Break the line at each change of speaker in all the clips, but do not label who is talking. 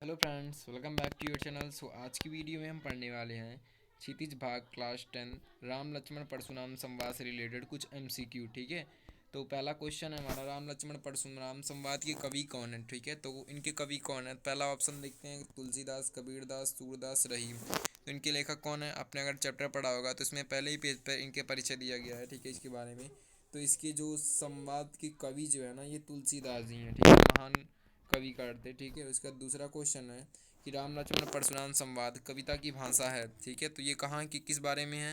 Hello friends, welcome back to your channel. आज की video में हम पढ़ने वाले हैं क्षितिज भाग क्लास 10 राम लक्ष्मण परशुराम संवाद से रिलेटेड कुछ एमसीक्यू। ठीक है, तो पहला क्वेश्चन है हमारा, राम लक्ष्मण परशुराम संवाद के कवि कौन है। ठीक है, तो इनके कवि कौन है। पहला ऑप्शन देखते हैं, तुलसीदास, कबीरदास, सूरदास, रहीम। तो इनके लेखक कौन है, आपने अगर चैप्टर पढ़ा होगा तो इसमें पहले ही पेज पर इनके परिचय दिया गया है। ठीक है, इसके बारे में। तो इसके जो संवाद के कवि जो है ना, ये तुलसीदास जी हैं। ठीक है, महान कवि का अर्थ है। ठीक है, उसका दूसरा क्वेश्चन है कि राम लक्ष्मण परशुराम संवाद कविता की भाषा है। ठीक है, तो ये कहाँ की किस बारे में है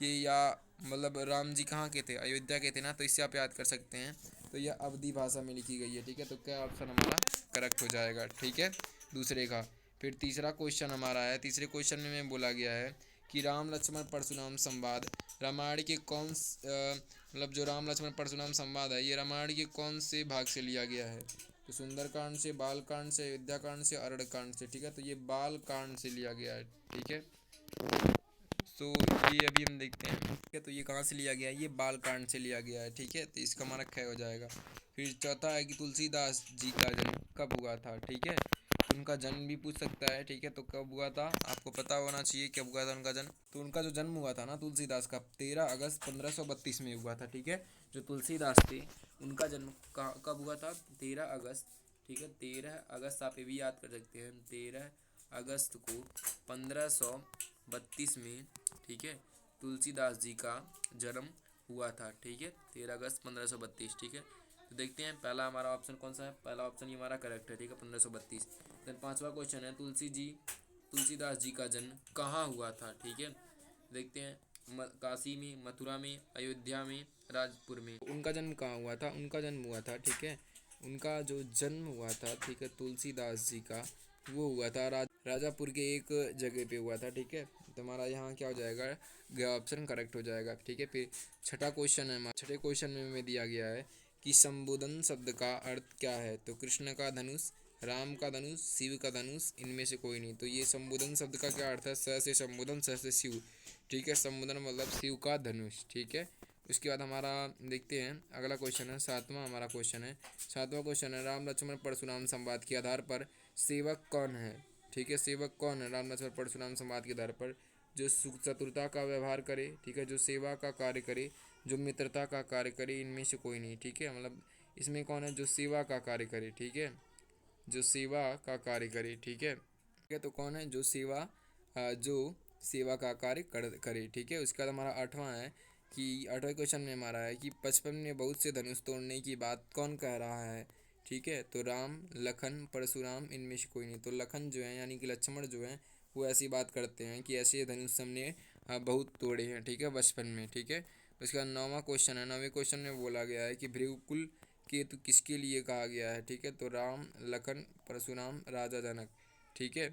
ये, या मतलब राम जी कहाँ के थे, अयोध्या के थे ना, तो इससे आप याद कर सकते हैं। तो यह अवधी भाषा में लिखी गई है। ठीक है, तो क्या ऑप्शन हमारा करेक्ट हो जाएगा। ठीक है, दूसरे का। फिर तीसरा क्वेश्चन हमारा है, तीसरे क्वेश्चन में बोला गया है कि राम लक्ष्मण परशुराम संवाद रामायण के मतलब जो राम लक्ष्मण परशुराम संवाद है, ये रामायण के कौन से भाग से लिया गया है। तो सुंदरकांड से, बाल कांड से, अयोध्या कांड से, अरण्य कांड से। ठीक है, तो ये बाल कांड से लिया गया है। ठीक है, तो ये अभी हम देखते हैं। ठीक है, तो ये कहाँ से लिया गया है, ये बाल कांड से लिया गया है। ठीक है, तो इसका हमारा ख हो जाएगा। फिर चौथा है कि तुलसीदास जी का जन्म कब हुआ था। ठीक है, तो उनका जन्म भी पूछ सकता है। ठीक है, तो कब हुआ था आपको पता होना चाहिए, कब हुआ था उनका जन्म। तो उनका जो जन्म हुआ था ना तुलसीदास का, 13 अगस्त 1532 में हुआ था। ठीक है, जो तुलसीदास थे उनका जन्म कब हुआ था, 13 अगस्त। ठीक है, 13 अगस्त आप ये भी याद कर सकते हैं, 13 अगस्त को 1532 में। ठीक है, तुलसीदास जी का जन्म हुआ था। ठीक है, 13 अगस्त 1532। ठीक है, तो देखते हैं पहला हमारा ऑप्शन कौन सा है। पहला ऑप्शन ही हमारा करेक्ट है। ठीक है, 1532। देन पांचवा क्वेश्चन है, तुलसीदास जी का जन्म कहाँ हुआ था। ठीक है, देखते हैं, काशी में, मथुरा में, अयोध्या में, राजपुर में। उनका जन्म कहाँ हुआ था, उनका जन्म हुआ था। ठीक है, उनका जो जन्म हुआ था, ठीक है, तुलसीदास जी का, वो हुआ था राजापुर के एक जगह पे हुआ था। ठीक है, तो हमारा यहाँ क्या हो जाएगा, ऑप्शन करेक्ट हो जाएगा। ठीक है, फिर छठा क्वेश्चन है, छठे क्वेश्चन में दिया गया है कि संबोधन शब्द का अर्थ क्या है। तो कृष्ण का धनुष, राम का धनुष, शिव का धनुष, इनमें से कोई नहीं। तो ये संबोधन शब्द का क्या अर्थ है, स से संबोधन, स से शिव। ठीक है, संबोधन मतलब शिव का धनुष। ठीक है, उसके बाद हमारा देखते हैं अगला क्वेश्चन है, सातवां हमारा क्वेश्चन है। सातवां क्वेश्चन है, राम लक्ष्मण परशुराम संवाद के आधार पर सेवक कौन है। ठीक है, सेवक कौन है राम लक्ष्मण परशुराम संवाद के आधार पर, जो सुख चतुरता का व्यवहार करे। ठीक है, जो सेवा का कार्य करे, जो मित्रता का कार्य करे, इनमें से कोई नहीं। ठीक है, मतलब इसमें कौन है, जो सेवा का कार्य करे। ठीक है, जो सेवा का कार्य करे। ठीक है, ठीक है, तो कौन है, जो जो सेवा का कार्य करे। ठीक है, उसके बाद हमारा आठवां है कि आठवें क्वेश्चन में हमारा है कि बचपन में बहुत से धनुष तोड़ने की बात कौन कह रहा है। ठीक है, तो राम, लखन, परशुराम, इनमें से कोई नहीं। तो लखन जो है यानी कि लक्ष्मण जो है, वो ऐसी बात करते हैं कि ऐसे धनुष हमने बहुत तोड़े हैं। ठीक है, बचपन में। ठीक है, उसका नौवां क्वेश्चन है, नौवें क्वेश्चन में बोला गया है कि भृगुकुल केतु किसके लिए कहा गया है। ठीक है, तो राम, लखन, परशुराम, राजा जनक। ठीक है,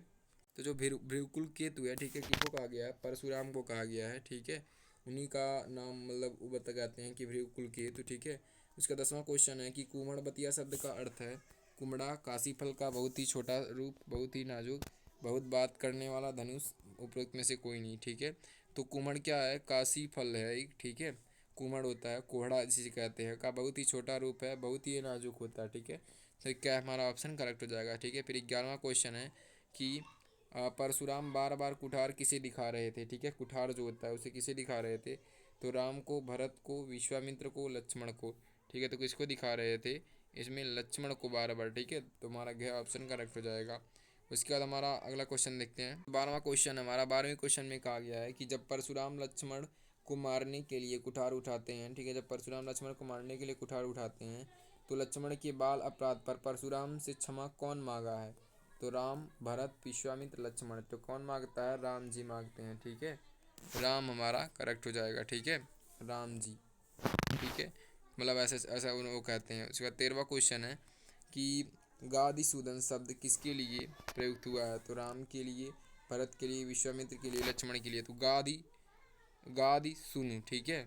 तो जो भृगुकुल केतु है, ठीक है, किसको कहा गया है, परशुराम को कहा गया है। ठीक है, उन्हीं का नाम मतलब वो बताते हैं कि भृगुकुल केतु। ठीक है, उसका 10वां क्वेश्चन है कि कुमड़बतिया शब्द का अर्थ है कुमड़ा, काशी फल का बहुत ही छोटा रूप, बहुत ही नाजुक, बहुत बात करने वाला धनुष, उपरोक्त में से कोई नहीं। ठीक है, तो कुमड़ क्या है, काशी फल है एक। ठीक है, कुमड़ होता है, कोहड़ा जिसे कहते हैं, का बहुत ही छोटा रूप है, बहुत ही नाजुक होता है। ठीक है, तो क्या हमारा ऑप्शन करेक्ट हो जाएगा। ठीक है, फिर 11वां क्वेश्चन है कि परशुराम बार बार कुठार किसे दिखा रहे थे। ठीक है, कुठार जो होता है उसे किसे दिखा रहे थे, तो राम को, भरत को, विश्वामित्र को, लक्ष्मण को। ठीक है, तो किसको दिखा रहे थे, इसमें लक्ष्मण को बार बार। ठीक है, तो हमारा घ ऑप्शन करेक्ट हो जाएगा। उसके बाद हमारा अगला क्वेश्चन देखते हैं, 12वां क्वेश्चन हमारा। 12वें क्वेश्चन में कहा गया है कि जब परशुराम लक्ष्मण को मारने के लिए कुठार उठाते हैं। ठीक है, जब परशुराम लक्ष्मण को मारने के लिए कुठार उठाते हैं, तो लक्ष्मण के बाल अपराध पर परशुराम से क्षमा कौन मांगा है। तो राम, भरत, विश्वामित्र, लक्ष्मण। तो कौन मांगता है, राम जी मांगते हैं। ठीक है, राम हमारा करेक्ट हो जाएगा। ठीक है, राम जी। ठीक है, मतलब ऐसा ऐसा वो कहते हैं। उसके बाद 13वां क्वेश्चन है कि गादिसूदन शब्द किसके लिए प्रयुक्त हुआ है। तो राम के लिए, भरत के लिए, विश्वामित्र के लिए, लक्ष्मण के लिए। तो गादि गादि सुन। ठीक है,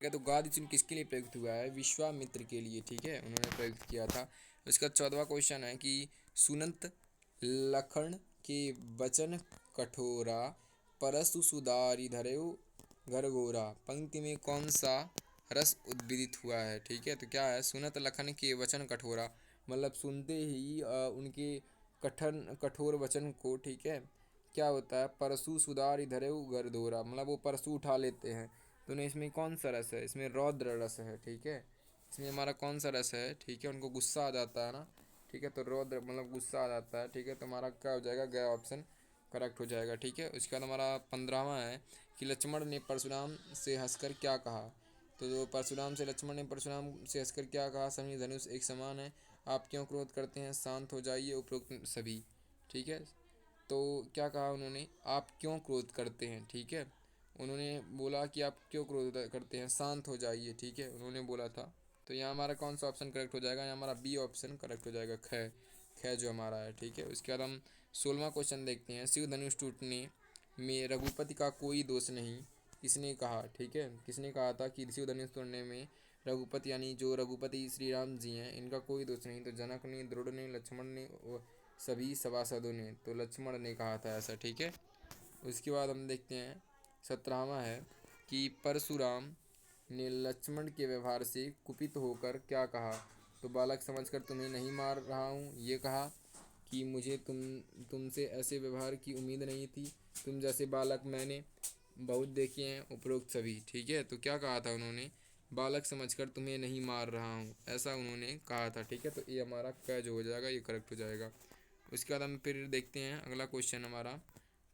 तो गादि सुन किसके लिए प्रयुक्त हुआ है, विश्वामित्र के लिए। ठीक है, उन्होंने प्रयुक्त किया था। उसका 14वां क्वेश्चन है कि सुनंत लखन के वचन कठोरा, परसु सुधारि धर्यो घरघोरा, पंक्ति में कौन सा रस उद्भिदित हुआ है। ठीक है, तो क्या है, सुनत लखन के वचन कठोरा, मतलब सुनते ही उनके कठोर वचन को, ठीक है, क्या होता है, परशु सुधार धरेउ घर दोहरा, मतलब वो परशु उठा लेते हैं। तो नहीं, इसमें कौन सा रस है, इसमें रौद्र रस है, ठीक है। इसमें हमारा कौन सा रस है, ठीक है, उनको गुस्सा आ जाता है ना, ठीक है, तो रौद्र मतलब गुस्सा आ जाता है, ठीक है, तो हमारा क्या हो जाएगा, गया ऑप्शन करेक्ट हो जाएगा, ठीक है। उसके बाद हमारा 15वां है कि लक्ष्मण ने परशुराम से हंसकर क्या कहा। तो जो परशुराम से लक्ष्मण ने परशुराम से हंसकर क्या कहा, सभी धनुष एक समान है, आप क्यों क्रोध करते हैं, शांत हो जाइए, उपरोक्त सभी, ठीक है। तो क्या कहा उन्होंने, आप क्यों क्रोध करते हैं, ठीक है, उन्होंने बोला कि आप क्यों क्रोध करते हैं, शांत हो जाइए, ठीक है, उन्होंने बोला था। तो यहाँ हमारा कौन सा ऑप्शन करेक्ट हो जाएगा, यहाँ हमारा बी ऑप्शन करेक्ट हो जाएगा, ख ख जो हमारा है, ठीक है। उसके बाद हम 16वां क्वेश्चन देखते हैं। शिव धनुष टूटने में रघुपति का कोई दोष नहीं, किसने कहा, ठीक है, किसने कहा था कि शिव धनुष तोड़ने में रघुपति यानी जो रघुपति श्री राम जी हैं इनका कोई दोष नहीं। तो जनक ने, द्रोण ने, लक्ष्मण ने और सभी सभासदों ने, तो लक्ष्मण ने कहा था ऐसा, ठीक है। उसके बाद हम देखते हैं 17वां है कि परशुराम ने लक्ष्मण के व्यवहार से कुपित होकर क्या कहा। तो बालक समझकर तुम्हें नहीं मार रहा हूँ, ये कहा कि मुझे तुमसे ऐसे व्यवहार की उम्मीद नहीं थी, तुम जैसे बालक मैंने बहुत देखे हैं, उपरोक्त सभी, ठीक है। तो क्या कहा था उन्होंने, बालक समझकर तुम्हें नहीं मार रहा हूँ, ऐसा उन्होंने कहा था, ठीक है। तो ये हमारा क जो हो जाएगा ये करेक्ट हो जाएगा। उसके बाद हम फिर देखते हैं अगला क्वेश्चन हमारा।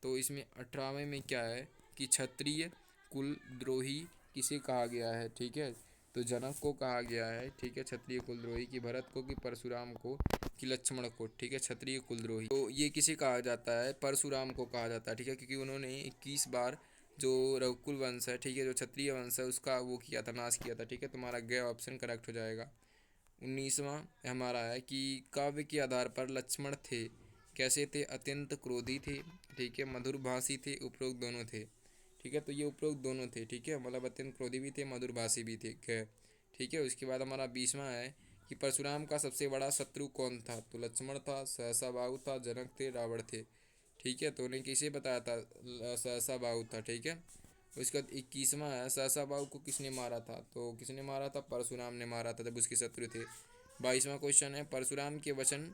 तो इसमें 18वें में क्या है कि क्षत्रिय कुलद्रोही किसे कहा गया है, ठीक है। तो जनक को कहा गया है, ठीक है, क्षत्रिय कुलद्रोही, की भरत को, कि परशुराम को, कि लक्ष्मण को, ठीक है, क्षत्रिय कुलद्रोही। तो ये किसे कहा जाता है, परशुराम को कहा जाता है, ठीक है, क्योंकि उन्होंने 21 बार जो रघुकुल वंश है, ठीक है, जो क्षत्रिय वंश है उसका वो किया था, नाश किया था, ठीक है। तुम्हारा गया ऑप्शन करेक्ट हो जाएगा। 19वां हमारा है कि काव्य के आधार पर लक्ष्मण थे कैसे थे, अत्यंत क्रोधी थे, ठीक है, मधुरभाषी थे, उपरोक्त दोनों थे, ठीक है। तो ये उपरोक्त दोनों थे, ठीक है, मतलब अत्यंत क्रोधी भी थे, मधुरभाषी भी थे, ठीक है। उसके बाद हमारा 20वां है कि परशुराम का सबसे बड़ा शत्रु कौन था। तो लक्ष्मण था, सहसा बाहु था, जनक थे, रावण थे, ठीक है। तो उन्हें किसे बताया था, सहसा बाहु था, ठीक है। उसके बाद 21वां है, सहसा बाहु को किसने मारा था। तो किसने मारा था, परशुराम ने मारा था, जब उसके शत्रु थे। 22वां क्वेश्चन है, परशुराम के वचन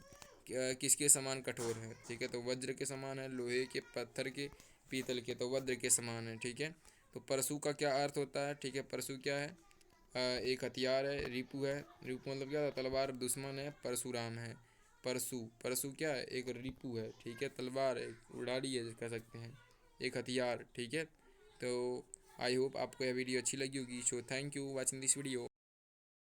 किसके समान कठोर है, ठीक है। तो वज्र के समान है, लोहे के, पत्थर के, पीतल के, तो वज्र के समान है, ठीक है। तो परशु का क्या अर्थ होता है, ठीक है, परशु क्या है, एक हथियार है, रिपु है, रिपु मतलब क्या, तलवार, दुश्मन है, परशुराम है, परशु, परशु क्या है, एक रिपु है, ठीक है, तलवार है, उड़ाड़ी है कह सकते हैं, एक हथियार, ठीक है। तो आई होप आपको यह वीडियो अच्छी लगी होगी। So thank you watching this video.